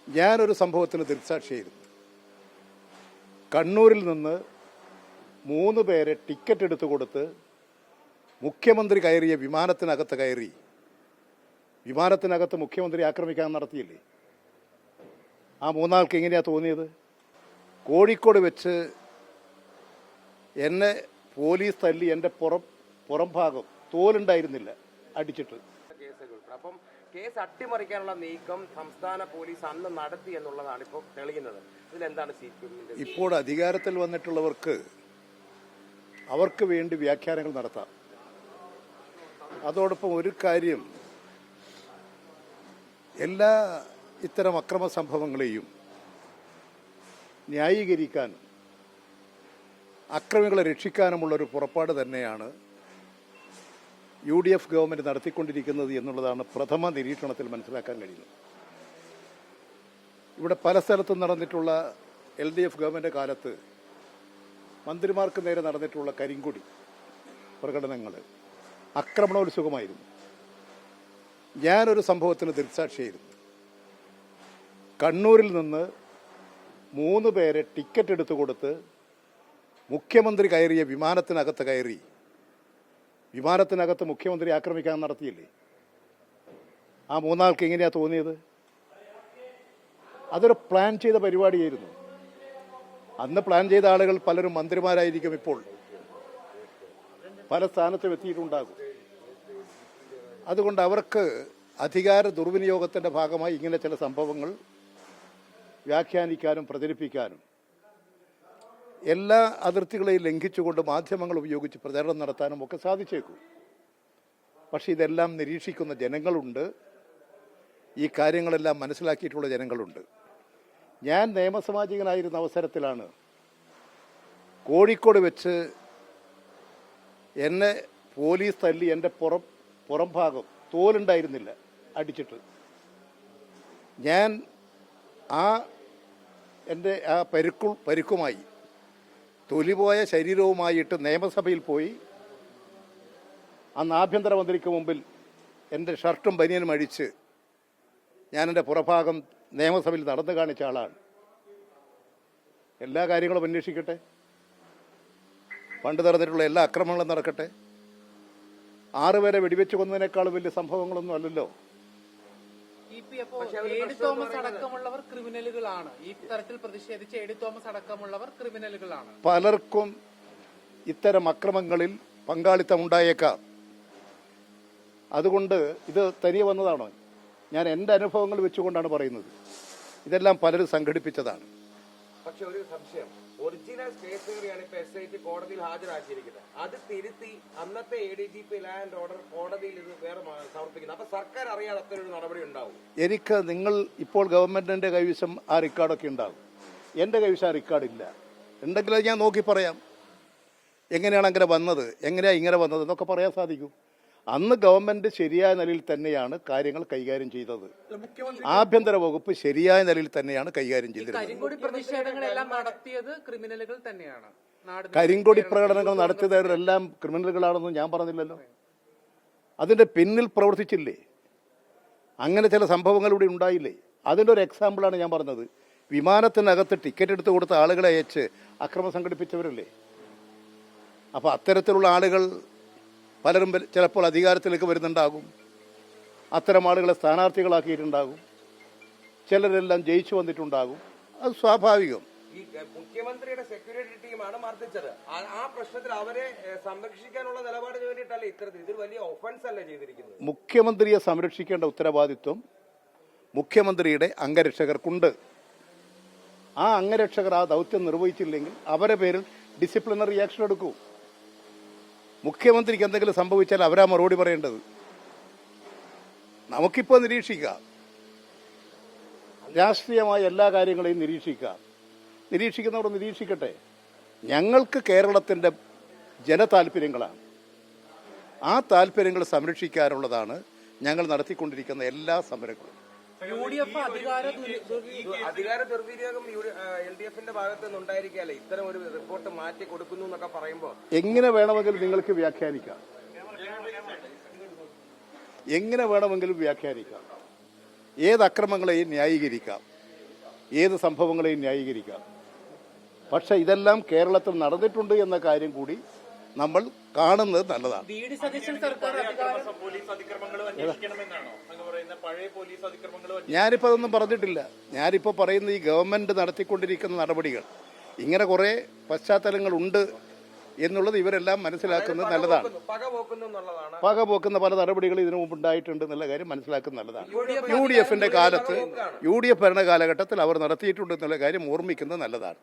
ഞാനൊരു സംഭവത്തിന് ദൃക്സാക്ഷിയായിരുന്നു. കണ്ണൂരിൽ നിന്ന് 3 പേരെ ടിക്കറ്റ് എടുത്തു കൊടുത്ത് മുഖ്യമന്ത്രി കയറിയ വിമാനത്തിനകത്ത് കയറി വിമാനത്തിനകത്ത് മുഖ്യമന്ത്രി ആക്രമിക്കാൻ നടത്തിയില്ലേ? ആ 3 ആൾക്ക് എങ്ങനെയാണ് തോന്നിയത്? കോഴിക്കോട് വെച്ച് എന്നെ പോലീസ് തല്ലി എൻ്റെ പുറം ഭാഗം തോലുണ്ടായിരുന്നില്ല അടിച്ചിട്ട്. അപ്പം കേസ് അട്ടിമറിക്കാനുള്ള നീക്കം സംസ്ഥാന പോലീസ് അന്ന് നടത്തി എന്നുള്ളതാണ് ഇപ്പോൾ തെളിയുന്നത്. ഇതിലെന്താണ് CPM? ഇപ്പോൾ അധികാരത്തിൽ വന്നിട്ടുള്ളവർക്ക് അവർക്ക് വേണ്ടി വ്യാഖ്യാനങ്ങൾ നടത്താം. അതോടൊപ്പം ഒരു കാര്യം, എല്ലാ ഇത്തരം അക്രമ സംഭവങ്ങളെയും ന്യായീകരിക്കാനും അക്രമികളെ രക്ഷിക്കാനുമുള്ളൊരു പുറപ്പാട് തന്നെയാണ് UDF ഗവൺമെൻറ് നടത്തിക്കൊണ്ടിരിക്കുന്നത് എന്നുള്ളതാണ് പ്രഥമ നിരീക്ഷണത്തിൽ മനസ്സിലാക്കാൻ കഴിയുന്നത്. ഇവിടെ പല സ്ഥലത്തും നടന്നിട്ടുള്ള LDF ഗവൺമെൻറ് കാലത്ത് മന്ത്രിമാർക്ക് നേരെ നടന്നിട്ടുള്ള കരിങ്കൊടി പ്രകടനങ്ങൾ ആക്രമണോത്സുകമായിരുന്നു. ഞാനൊരു സംഭവത്തിന് ദൃക്സാക്ഷിയായിരുന്നു. കണ്ണൂരിൽ നിന്ന് 3 പേരെ ടിക്കറ്റ് എടുത്തു കൊടുത്ത് മുഖ്യമന്ത്രി കയറിയ വിമാനത്തിനകത്ത് കയറി വിമാനത്തിനകത്ത് മുഖ്യമന്ത്രി ആക്രമിക്കാൻ നടത്തിയില്ലേ? ആ 3 ആൾക്ക് എങ്ങനെയാണ് തോന്നിയത്? അതൊരു പ്ലാൻ ചെയ്ത പരിപാടിയായിരുന്നു. അന്ന് പ്ലാൻ ചെയ്ത ആളുകൾ പലരും മന്ത്രിമാരായിരിക്കും, ഇപ്പോൾ പല സ്ഥാനത്തും എത്തിയിട്ടുണ്ടാകും. അതുകൊണ്ട് അവർക്ക് അധികാര ദുർവിനിയോഗത്തിൻ്റെ ഭാഗമായി ഇങ്ങനെ ചില സംഭവങ്ങൾ വ്യാഖ്യാനിക്കാനും പ്രചരിപ്പിക്കാനും എല്ലാ അതിർത്തികളെയും ലംഘിച്ചുകൊണ്ട് മാധ്യമങ്ങൾ ഉപയോഗിച്ച് പ്രചരണം നടത്താനും ഒക്കെ സാധിച്ചേക്കും. പക്ഷെ ഇതെല്ലാം നിരീക്ഷിക്കുന്ന ജനങ്ങളുണ്ട്, ഈ കാര്യങ്ങളെല്ലാം മനസ്സിലാക്കിയിട്ടുള്ള ജനങ്ങളുണ്ട്. ഞാൻ നിയമസാമാജികനായിരുന്ന അവസരത്തിലാണ് കോഴിക്കോട് വെച്ച് എന്നെ പോലീസ് തല്ലി എൻ്റെ പുറം ഭാഗം തോലുണ്ടായിരുന്നില്ല അടിച്ചിട്ട്. ഞാൻ എൻ്റെ പരിക്കുമായി തൊലിപോയ ശരീരവുമായിട്ട് നിയമസഭയിൽ പോയി അന്ന് ആഭ്യന്തരമന്ത്രിക്ക് മുമ്പിൽ എൻ്റെ ഷർട്ടും ബനിയനും അഴിച്ച് ഞാൻ എൻ്റെ പുറഭാഗം നിയമസഭയിൽ നടന്നു കാണിച്ച ആളാണ്. എല്ലാ കാര്യങ്ങളും അന്വേഷിക്കട്ടെ, പണ്ട് നടന്നിട്ടുള്ള എല്ലാ അക്രമങ്ങളും നടക്കട്ടെ. 6 പേരെ വെടിവെച്ച് കൊന്നതിനേക്കാളും വലിയ സംഭവങ്ങളൊന്നും അല്ലല്ലോ. തോമസ് അടക്കമുള്ളവർ ക്രിമിനലുകളാണ്. ഈ തരത്തിൽ പ്രതിഷേധിച്ച് എ.ഡി. തോമസ് അടക്കമുള്ളവർ ക്രിമിനലുകളാണ്. പലർക്കും ഇത്തരം അക്രമങ്ങളിൽ പങ്കാളിത്തം ഉണ്ടായേക്കാം. അതുകൊണ്ട് ഇത് തനിയെ വന്നതാണോ? ഞാൻ എൻ്റെ അനുഭവങ്ങൾ വെച്ചുകൊണ്ടാണ് പറയുന്നത്. ഇതെല്ലാം പലരും സംഘടിപ്പിച്ചതാണ്. പക്ഷെ ഒരു സംശയം, ഒറിജിനൽ കേസ് കയറിയാണ് ഇപ്പൊ SIT കോടതിയിൽ ഹാജരാക്കിയിരിക്കുന്നത്. അത് തിരുത്തി അന്നത്തെ ADGP ലാൻഡ് ഓർഡർ കോടതിയിൽ ഇത് വേറെ സമർപ്പിക്കുന്നത്. അപ്പൊ സർക്കാർ അറിയാതെ അത്തരൊരു നടപടി ഉണ്ടാവും? എനിക്ക് നിങ്ങൾ ഇപ്പോൾ ഗവൺമെന്റിന്റെ കൈവശം ആ റെക്കോർഡൊക്കെ ഉണ്ടാകും. എൻ്റെ കൈവശം ആ റെക്കോർഡില്ല. ഉണ്ടെങ്കിൽ അത് ഞാൻ നോക്കി പറയാം. എങ്ങനെയാണ് അങ്ങനെ വന്നത്, എങ്ങനെയാണ് ഇങ്ങനെ വന്നത് എന്നൊക്കെ പറയാൻ സാധിക്കും. അന്ന് ഗവൺമെന്റ് ശരിയായ നിലയിൽ തന്നെയാണ് കാര്യങ്ങൾ കൈകാര്യം ചെയ്തത്. ആഭ്യന്തര വകുപ്പ് ശരിയായ നിലയിൽ തന്നെയാണ് കൈകാര്യം ചെയ്തത്. പ്രതിഷേധങ്ങളെല്ലാം നടത്തിയത് ക്രിമിനലുകൾ തന്നെയാണ്. കരിങ്കൊടി പ്രകടനങ്ങൾ നടത്തിയവരെല്ലാം ക്രിമിനലുകളാണെന്ന് ഞാൻ പറഞ്ഞില്ലല്ലോ. അതിന്റെ പിന്നിൽ പ്രവർത്തിച്ചില്ലേ? അങ്ങനെ ചില സംഭവങ്ങൾ ഇവിടെ ഉണ്ടായില്ലേ? അതിൻ്റെ ഒരു എക്സാമ്പിളാണ് ഞാൻ പറഞ്ഞത്. വിമാനത്തിനകത്ത് ടിക്കറ്റ് എടുത്ത് കൊടുത്ത ആളുകളെ അയച്ച് അക്രമം സംഘടിപ്പിച്ചവരല്ലേ? അപ്പോൾ അത്തരത്തിലുള്ള ആളുകൾ പലരും ചിലപ്പോൾ അധികാരത്തിലേക്ക് വരുന്നുണ്ടാകും. അത്തരം ആളുകളെ സ്ഥാനാർത്ഥികളാക്കിയിട്ടുണ്ടാകും. ചിലരെല്ലാം ജയിച്ചു വന്നിട്ടുണ്ടാകും. അത് സ്വാഭാവികം. ഈ മുഖ്യമന്ത്രിയുടെ സെക്യൂരിറ്റി ടീമാണ് മർദ്ദിച്ചത്. ആ പ്രശ്നത്തിൽ അവരെ സംരക്ഷിക്കാനുള്ള നിലപാടിന് വേണ്ടിയിട്ടല്ലേ ഇത്തരത്തിൽ ഇതൊരു വലിയ ഒഫൻസ് അല്ലേ ചെയ്തിരിക്കുന്നത്? മുഖ്യമന്ത്രിയെ സംരക്ഷിക്കേണ്ട ഉത്തരവാദിത്വം മുഖ്യമന്ത്രിയുടെ അംഗരക്ഷകർക്കുണ്ട്. ആ അംഗരക്ഷകർ ആ ദൗത്യം നിർവഹിച്ചില്ലെങ്കിൽ അവരെ പേരിൽ ഡിസിപ്ലിനറി ആക്ഷൻ എടുക്കൂ. മുഖ്യമന്ത്രിക്ക് എന്തെങ്കിലും സംഭവിച്ചാൽ അവരാ മറുപടി പറയേണ്ടത്. നമുക്കിപ്പോൾ നിരീക്ഷിക്കാം, രാഷ്ട്രീയമായ എല്ലാ കാര്യങ്ങളെയും നിരീക്ഷിക്കാം. നിരീക്ഷിക്കുന്നവർ നിരീക്ഷിക്കട്ടെ. ഞങ്ങൾക്ക് കേരളത്തിൻ്റെ ജനതാൽപര്യങ്ങളാണ്. ആ താല്പര്യങ്ങൾ സംരക്ഷിക്കാനുള്ളതാണ് ഞങ്ങൾ നടത്തിക്കൊണ്ടിരിക്കുന്ന എല്ലാ സമരങ്ങളും. അധികാര ദുർവിനിയോഗം LDFന്റെ ഭാഗത്ത് നിന്നുണ്ടായിരിക്കാല്ലേ ഇത്തരം ഒരു റിപ്പോർട്ട് മാറ്റി കൊടുക്കുന്നു എന്നൊക്കെ പറയുമ്പോൾ എങ്ങനെ വേണമെങ്കിലും നിങ്ങൾക്ക് വ്യാഖ്യാനിക്കാം. എങ്ങനെ വേണമെങ്കിലും വ്യാഖ്യാനിക്കാം. ഏത് അക്രമങ്ങളെയും ന്യായീകരിക്കാം. ഏത് സംഭവങ്ങളെയും ന്യായീകരിക്കാം. പക്ഷെ ഇതെല്ലാം കേരളത്തിൽ നടന്നിട്ടുണ്ട് എന്ന കാര്യം കൂടി നമ്മൾ കാണുന്നത് നല്ലതാണ്. വി.ഡി. സതീശൻ സർക്കാർ അധികാരം പോലീസ് അതിക്രമങ്ങളും അന്വേഷിക്കണമെന്നാണോ അങ്ങ് പറയുന്ന പഴയ പോലീസ് അതിക്രമങ്ങളും ഞാനിപ്പോൾ അതൊന്നും പറഞ്ഞിട്ടില്ല. ഞാനിപ്പോൾ പറയുന്ന ഈ ഗവൺമെൻറ് നടത്തിക്കൊണ്ടിരിക്കുന്ന നടപടികൾ ഇങ്ങനെ കുറേ പശ്ചാത്തലങ്ങളുണ്ട് എന്നുള്ളത് ഇവരെല്ലാം മനസ്സിലാക്കുന്നത് നല്ലതാണ്. പക പോക്കുന്നു എന്നുള്ളതാണ്. പക പോക്കുന്ന പല നടപടികൾ ഇതിനു മുമ്പ് ഉണ്ടായിട്ടുണ്ട് എന്നുള്ള കാര്യം മനസ്സിലാക്കുന്നത് നല്ലതാണ്. യു ഡി എഫിന്റെ കാലത്ത് യു ഡി എഫ് ഭരണ കാലഘട്ടത്തിൽ അവർ നടത്തിയിട്ടുണ്ട് എന്നുള്ള കാര്യം ഓർമ്മിക്കുന്നത് നല്ലതാണ്.